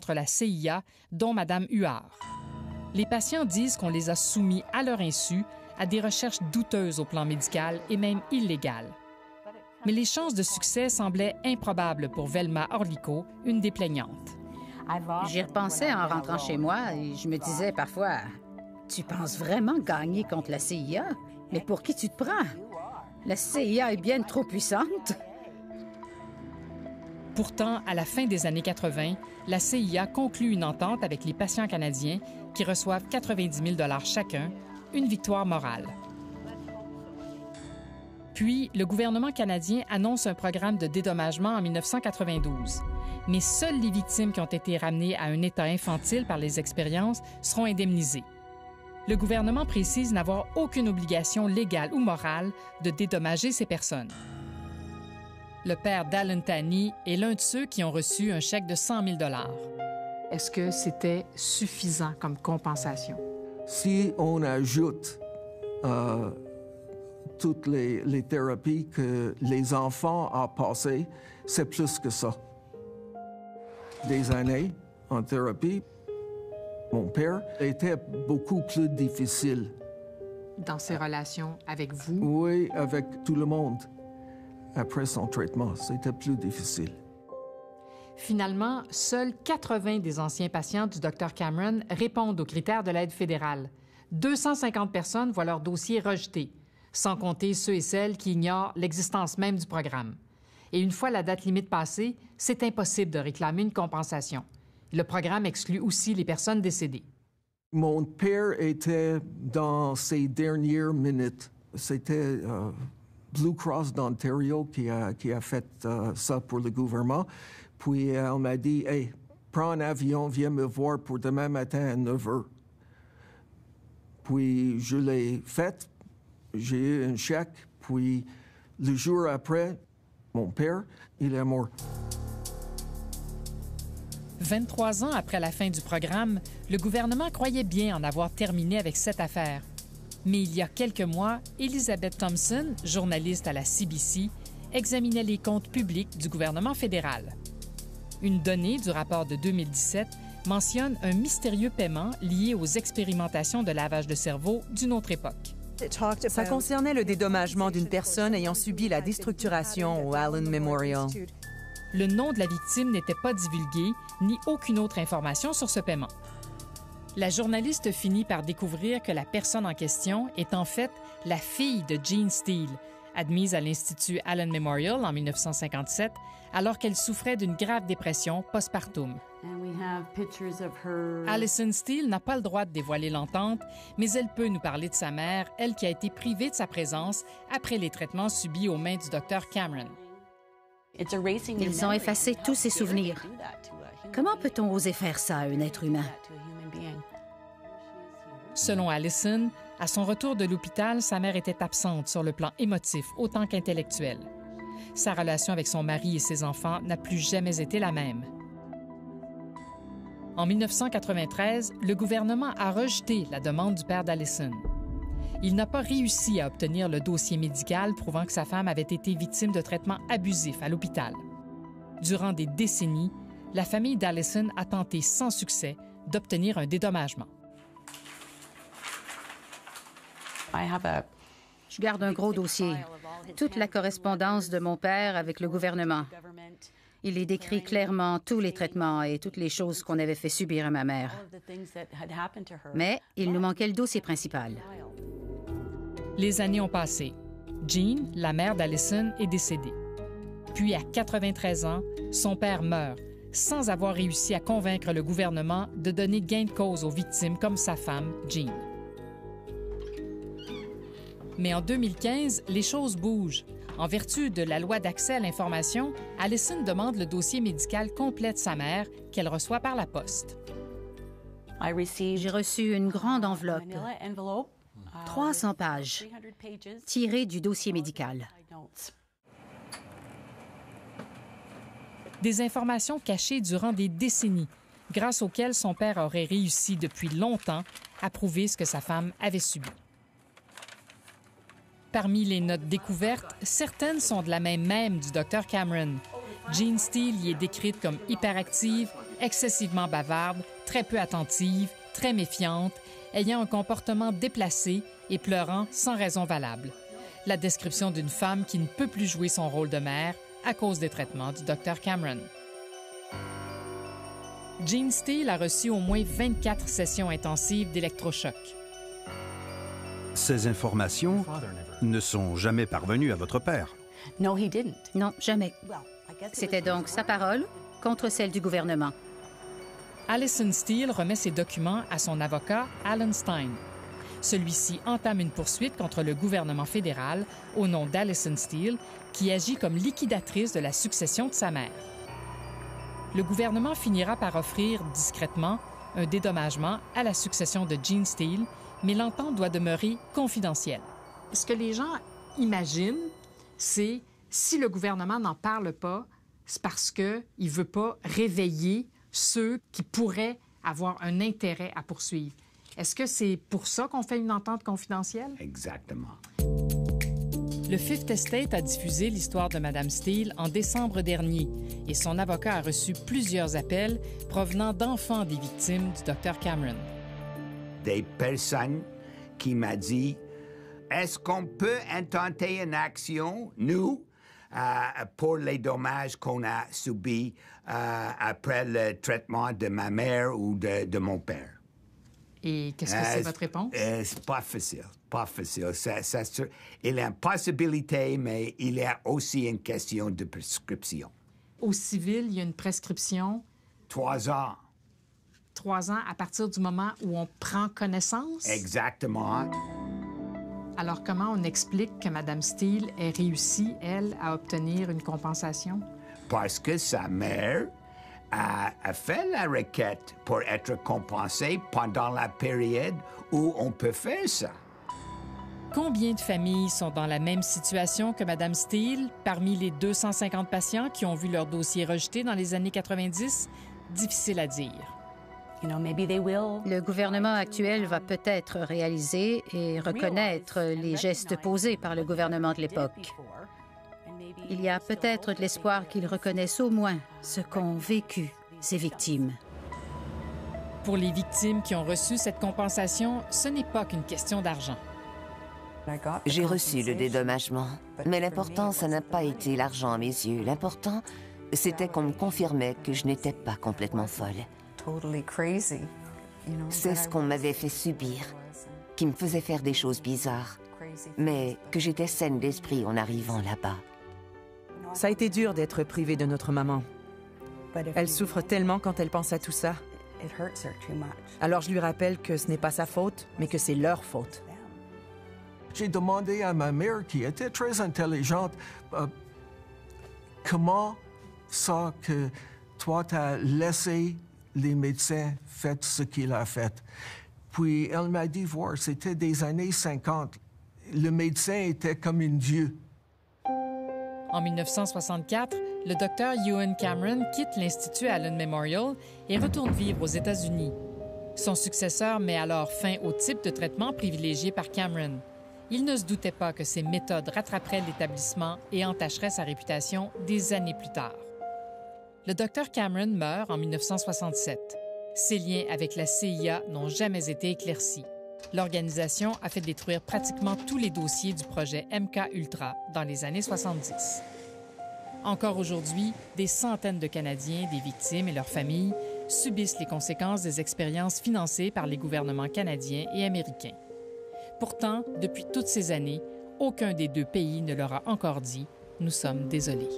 contre la CIA, dont Mme Huard. Les patients disent qu'on les a soumis à leur insu à des recherches douteuses au plan médical et même illégales. Mais les chances de succès semblaient improbables pour Velma Orlico, une des plaignantes. J'y repensais en rentrant chez moi et je me disais parfois, « Tu penses vraiment gagner contre la CIA? Mais pour qui tu te prends? La CIA est bien trop puissante. » Pourtant, à la fin des années 80, la CIA conclut une entente avec les patients canadiens qui reçoivent 90 000 $ chacun, une victoire morale. Puis, le gouvernement canadien annonce un programme de dédommagement en 1992. Mais seules les victimes qui ont été ramenées à un état infantile par les expériences seront indemnisées. Le gouvernement précise n'avoir aucune obligation légale ou morale de dédommager ces personnes. Le père d'Alan Tanney est l'un de ceux qui ont reçu un chèque de 100 000 $. Est-ce que c'était suffisant comme compensation? Si on ajoute toutes les thérapies que les enfants ont passées, c'est plus que ça. Des années en thérapie, mon père était beaucoup plus difficile. Dans ses relations avec vous? Oui, avec tout le monde. Après son traitement, c'était plus difficile. Finalement, seuls 80 des anciens patients du Dr Cameron répondent aux critères de l'aide fédérale. 250 personnes voient leur dossier rejeté, sans compter ceux et celles qui ignorent l'existence même du programme. Et une fois la date limite passée, c'est impossible de réclamer une compensation. Le programme exclut aussi les personnes décédées. Mon père était dans ses dernières minutes. C'était Blue Cross d'Ontario qui a fait ça pour le gouvernement. Puis elle m'a dit, « Hey, prends un avion, viens me voir pour demain matin à 9 h. » Puis je l'ai fait. J'ai eu un chèque. Puis le jour après, mon père, il est mort. 23 ans après la fin du programme, le gouvernement croyait bien en avoir terminé avec cette affaire. Mais il y a quelques mois, Elizabeth Thompson, journaliste à la CBC, examinait les comptes publics du gouvernement fédéral. Une donnée du rapport de 2017 mentionne un mystérieux paiement lié aux expérimentations de lavage de cerveau d'une autre époque. Ça concernait le dédommagement d'une personne ayant subi la déstructuration au Allen Memorial. Le nom de la victime n'était pas divulgué, ni aucune autre information sur ce paiement. La journaliste finit par découvrir que la personne en question est en fait la fille de Jean Steele, admise à l'Institut Allen Memorial en 1957, alors qu'elle souffrait d'une grave dépression postpartum. Alison Steele n'a pas le droit de dévoiler l'entente, mais elle peut nous parler de sa mère, elle qui a été privée de sa présence après les traitements subis aux mains du Dr Cameron. Ils ont effacé tous ses souvenirs. Comment peut-on oser faire ça à un être humain? Selon Alison, à son retour de l'hôpital, sa mère était absente sur le plan émotif autant qu'intellectuel. Sa relation avec son mari et ses enfants n'a plus jamais été la même. En 1993, le gouvernement a rejeté la demande du père d'Alison. Il n'a pas réussi à obtenir le dossier médical prouvant que sa femme avait été victime de traitements abusifs à l'hôpital. Durant des décennies, la famille d'Alison a tenté sans succès d'obtenir un dédommagement. Je garde un gros dossier. Toute la correspondance de mon père avec le gouvernement. Il y décrit clairement tous les traitements et toutes les choses qu'on avait fait subir à ma mère. Mais il nous manquait le dossier principal. Les années ont passé. Jean, la mère d'Alison, est décédée. Puis, à 93 ans, son père meurt, sans avoir réussi à convaincre le gouvernement de donner gain de cause aux victimes comme sa femme, Jean. Mais en 2015, les choses bougent. En vertu de la loi d'accès à l'information, Alison demande le dossier médical complet de sa mère qu'elle reçoit par la poste. J'ai reçu une grande enveloppe, 300 pages, tirées du dossier médical. Des informations cachées durant des décennies, grâce auxquelles son père aurait réussi depuis longtemps à prouver ce que sa femme avait subi. Parmi les notes découvertes, certaines sont de la même du Dr Cameron. Jean Steele y est décrite comme hyperactive, excessivement bavarde, très peu attentive, très méfiante, ayant un comportement déplacé et pleurant sans raison valable. La description d'une femme qui ne peut plus jouer son rôle de mère à cause des traitements du Dr Cameron. Gene Steele a reçu au moins 24 sessions intensives d'électrochoc. Ces informations ne sont jamais parvenues à votre père. Non, jamais. C'était donc sa parole contre celle du gouvernement. Allison Steele remet ses documents à son avocat, Alan Stein. Celui-ci entame une poursuite contre le gouvernement fédéral au nom d'Allison Steele, qui agit comme liquidatrice de la succession de sa mère. Le gouvernement finira par offrir discrètement un dédommagement à la succession de Gene Steele, mais l'entente doit demeurer confidentielle. Ce que les gens imaginent, c'est si le gouvernement n'en parle pas, c'est parce qu'il ne veut pas réveiller ceux qui pourraient avoir un intérêt à poursuivre. Est-ce que c'est pour ça qu'on fait une entente confidentielle? Exactement. Le Fifth Estate a diffusé l'histoire de Mme Steele en décembre dernier et son avocat a reçu plusieurs appels provenant d'enfants des victimes du Dr Cameron. Des personnes qui m'ont dit, est-ce qu'on peut intenter une action, nous, pour les dommages qu'on a subis après le traitement de ma mère ou de mon père? Et qu'est-ce que c'est votre réponse? C'est pas facile, pas facile. Il y a une possibilité, mais il y a aussi une question de prescription. Au civil, il y a une prescription? 3 ans. 3 ans à partir du moment où on prend connaissance? Exactement. Alors, comment on explique que Mme Steele ait réussi, elle, à obtenir une compensation? Parce que sa mère a fait la requête pour être compensée pendant la période où on peut faire ça. Combien de familles sont dans la même situation que Mme Steele parmi les 250 patients qui ont vu leur dossier rejeté dans les années 90? Difficile à dire. Le gouvernement actuel va peut-être réaliser et reconnaître les gestes posés par le gouvernement de l'époque. Il y a peut-être de l'espoir qu'ils reconnaissent au moins ce qu'ont vécu ces victimes. Pour les victimes qui ont reçu cette compensation, ce n'est pas qu'une question d'argent. J'ai reçu le dédommagement, mais l'important, ça n'a pas été l'argent à mes yeux. L'important, c'était qu'on me confirmait que je n'étais pas complètement folle. C'est ce qu'on m'avait fait subir, qui me faisait faire des choses bizarres, mais que j'étais saine d'esprit en arrivant là-bas. Ça a été dur d'être privée de notre maman. Elle souffre tellement quand elle pense à tout ça. Alors je lui rappelle que ce n'est pas sa faute, mais que c'est leur faute. J'ai demandé à ma mère, qui était très intelligente, comment ça que toi, t'as laissé les médecins faire ce qu'il a fait. Puis elle m'a dit, voir, c'était des années 50. Le médecin était comme un dieu. En 1964, le docteur Ewan Cameron quitte l'Institut Allen Memorial et retourne vivre aux États-Unis. Son successeur met alors fin au type de traitement privilégié par Cameron. Il ne se doutait pas que ces méthodes rattraperaient l'établissement et entacheraient sa réputation des années plus tard. Le docteur Cameron meurt en 1967. Ses liens avec la CIA n'ont jamais été éclaircis. L'organisation a fait détruire pratiquement tous les dossiers du projet MK-Ultra dans les années 70. Encore aujourd'hui, des centaines de Canadiens, des victimes et leurs familles subissent les conséquences des expériences financées par les gouvernements canadiens et américains. Pourtant, depuis toutes ces années, aucun des deux pays ne leur a encore dit « Nous sommes désolés ».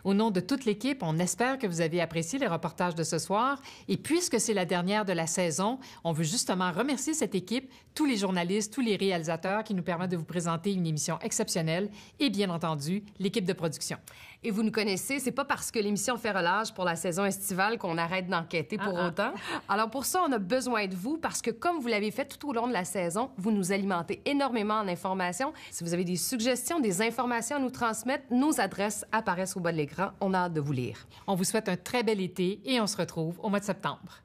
Au nom de toute l'équipe, on espère que vous avez apprécié les reportages de ce soir. Et puisque c'est la dernière de la saison, on veut justement remercier cette équipe, tous les journalistes, tous les réalisateurs qui nous permettent de vous présenter une émission exceptionnelle et bien entendu, l'équipe de production. Et vous nous connaissez, c'est pas parce que l'émission fait relâche pour la saison estivale qu'on arrête d'enquêter pour autant. Alors pour ça, on a besoin de vous parce que comme vous l'avez fait tout au long de la saison, vous nous alimentez énormément en informations. Si vous avez des suggestions, des informations à nous transmettre, nos adresses apparaissent au bas de l'écran. écran. On a hâte de vous lire. On vous souhaite un très bel été et on se retrouve au mois de septembre.